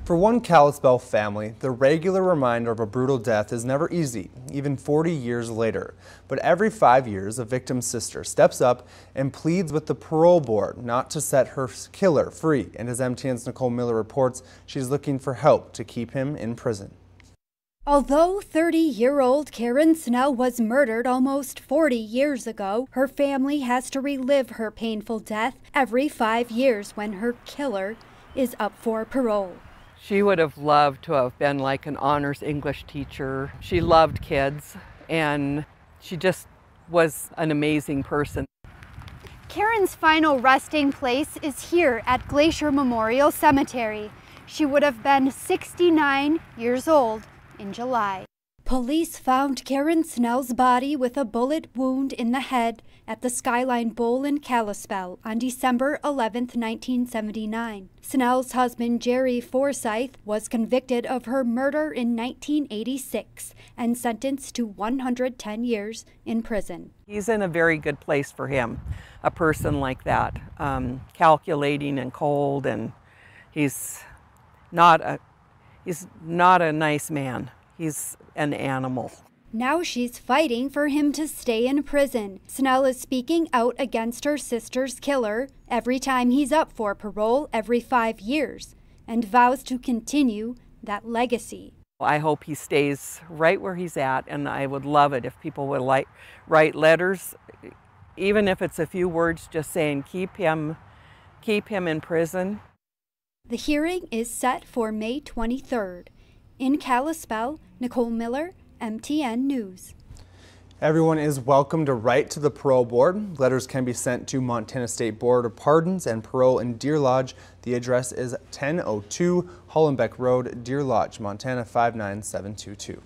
For one Kalispell family, the regular reminder of a brutal death is never easy, even 40 years later. But every 5 years, a victim's sister steps up and pleads with the parole board not to set her killer free. And as MTN's Nicole Miller reports, she's looking for help to keep him in prison. Although 30-year-old Karen Snell was murdered almost 40 years ago, her family has to relive her painful death every 5 years when her killer is up for parole. She would have loved to have been like an honors English teacher. She loved kids, and she just was an amazing person. Karen's final resting place is here at Glacier Memorial Cemetery. She would have been 69 years old in July. Police found Karen Snell's body with a bullet wound in the head at the Skyline Bowl in Kalispell on December 11, 1979. Snell's husband, Jerry Forsyth, was convicted of her murder in 1986 and sentenced to 110 years in prison. He's in a very good place for him, a person like that, calculating and cold, and he's not a nice man. He's an animal. Now she's fighting for him to stay in prison. Snell is speaking out against her sister's killer every time he's up for parole every 5 years and vows to continue that legacy. I hope he stays right where he's at, and I would love it if people would write letters, even if it's a few words just saying keep him in prison. The hearing is set for May 23rd. In Kalispell, Nicole Miller, MTN News. Everyone is welcome to write to the parole board. Letters can be sent to Montana State Board of Pardons and Parole in Deer Lodge. The address is 1002 Hollenbeck Road, Deer Lodge, Montana 59722.